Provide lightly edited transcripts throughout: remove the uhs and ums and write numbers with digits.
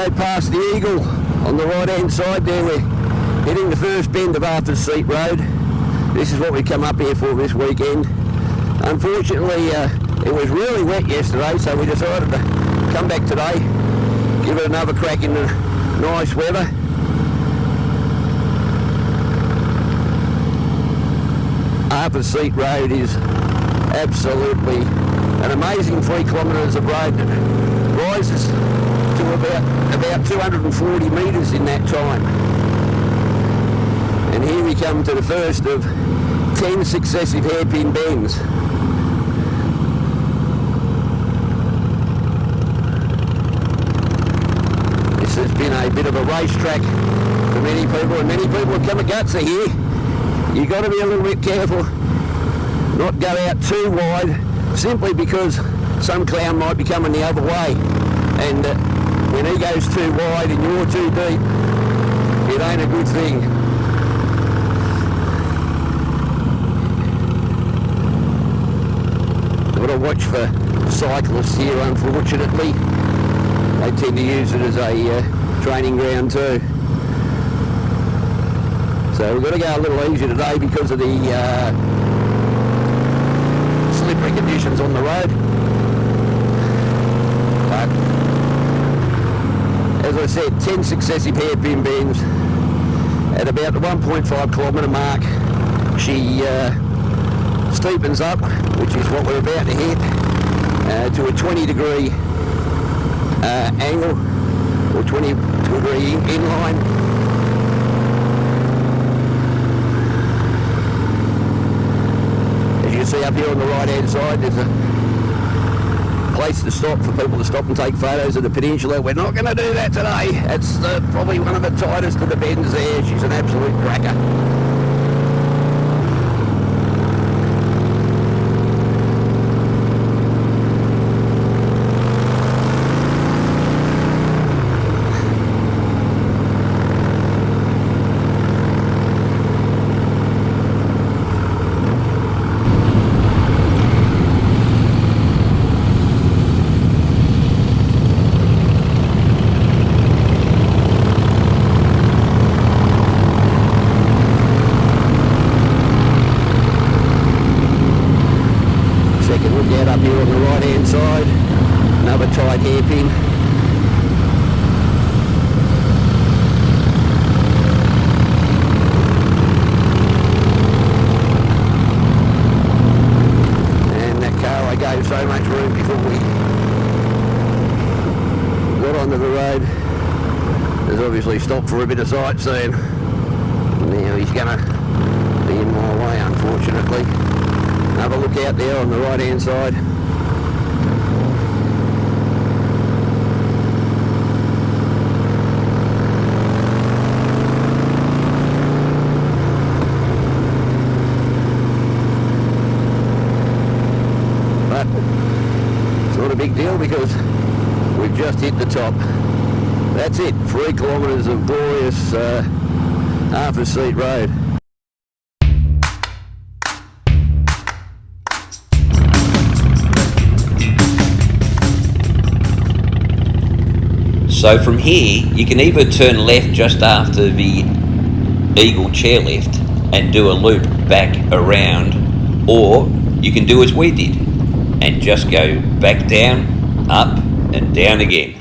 go past the Eagle on the right hand side there. We're hitting the first bend of Purves Road. This is what we come up here for this weekend. Unfortunately, it was really wet yesterday, so we decided to come back today, give it another crack in the nice weather. Purves Road is absolutely an amazing 3 kilometres of road that rises to about 240 metres in that time. And here we come to the first of 10 successive hairpin bends. This has been a bit of a racetrack for many people, and many people have come a guts here. You've got to be a little bit careful, not go out too wide, simply because some clown might be coming the other way, and when he goes too wide and you're too deep, it ain't a good thing. Got to watch for cyclists here, unfortunately. They tend to use it as a training ground too. So we've got to go a little easier today because of the slippery conditions on the road. But as I said, 10 successive hairpin bends. At about the 1.5 kilometre mark, she steepens up, which is what we're about to hit, to a 20-degree angle, or 20-degree inline. As you can see up here on the right hand side, there's a place to stop for people to stop and take photos of the peninsula. We're not going to do that today. It's probably one of the tightest of the bends there. She's an absolute cracker. Up here on the right hand side, another tight hairpin. And that car, I gave so much room before we got onto the road. There's obviously stopped for a bit of sightseeing. Now he's going to be in my way, unfortunately. Have a look out there on the right hand side. But it's not a big deal because we've just hit the top. That's it, 3 kilometres of glorious Purves Road. So from here, you can either turn left just after the Eagle chairlift and do a loop back around, or you can do as we did and just go back down, up and down again.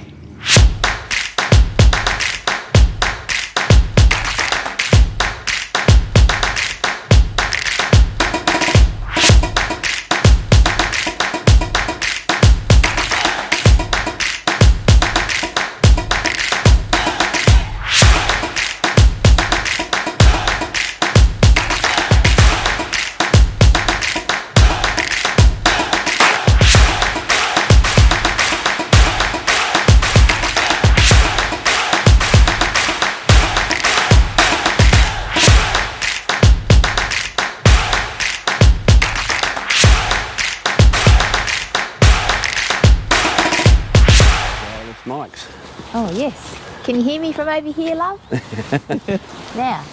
Mike's. Oh yes. Can you hear me from over here, love? Now,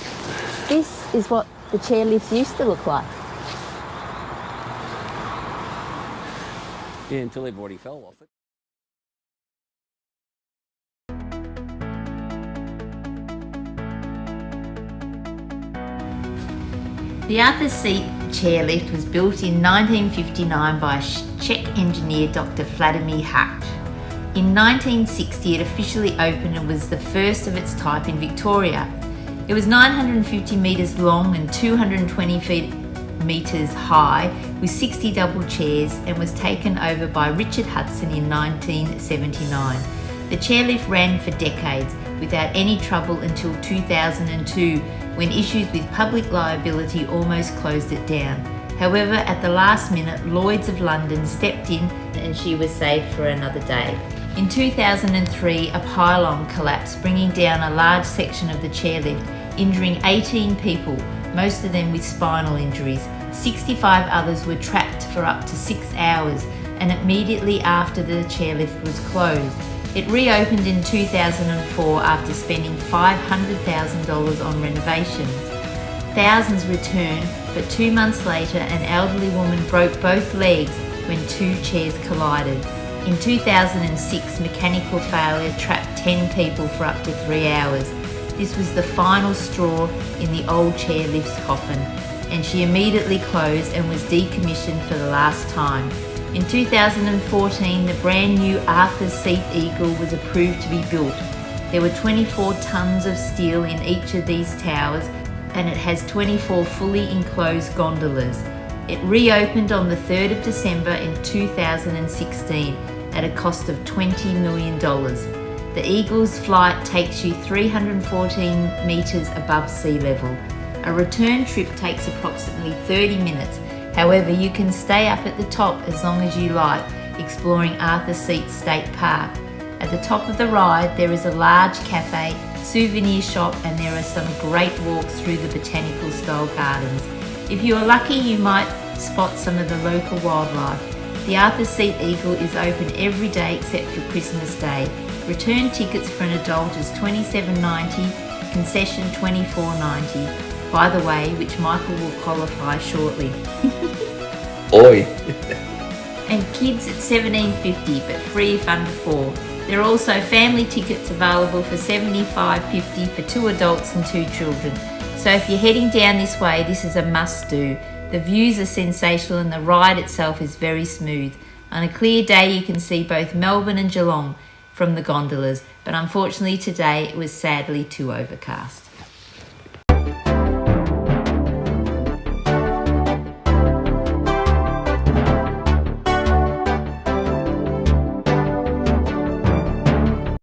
this is what the chairlifts used to look like. Yeah, until everybody fell off it. The Arthur's Seat chairlift was built in 1959 by Czech engineer Dr. Vladimir Hatch. In 1960 it officially opened and was the first of its type in Victoria. It was 950 metres long and 220 metres high with 60 double chairs and was taken over by Richard Hudson in 1979. The chairlift ran for decades without any trouble until 2002, when issues with public liability almost closed it down. However, at the last minute, Lloyd's of London stepped in and she was saved for another day. In 2003, a pylon collapsed, bringing down a large section of the chairlift, injuring 18 people, most of them with spinal injuries. 65 others were trapped for up to 6 hours, and immediately after the chairlift was closed. It reopened in 2004 after spending $500,000 on renovations. Thousands returned, but 2 months later an elderly woman broke both legs when two chairs collided. In 2006, mechanical failure trapped 10 people for up to 3 hours. This was the final straw in the old chairlift's coffin, and she immediately closed and was decommissioned for the last time. In 2014, the brand new Arthur's Seat Eagle was approved to be built. There were 24 tonnes of steel in each of these towers, and it has 24 fully enclosed gondolas. It reopened on the 3rd of December in 2016 at a cost of $20 million. The Eagle's flight takes you 314 metres above sea level. A return trip takes approximately 30 minutes. However, you can stay up at the top as long as you like, exploring Arthur's Seat State Park. At the top of the ride, there is a large cafe, souvenir shop, and there are some great walks through the botanical style gardens. If you are lucky, you might spot some of the local wildlife. The Arthur's Seat Eagle is open every day except for Christmas Day. Return tickets for an adult is $27.90, concession $24.90. By the way, which Michael will qualify shortly. Oi! And kids at $17.50, but free if under 4. There are also family tickets available for $75.50 for 2 adults and 2 children. So if you're heading down this way, this is a must-do. The views are sensational and the ride itself is very smooth. On a clear day you can see both Melbourne and Geelong from the gondolas, but unfortunately today it was sadly too overcast.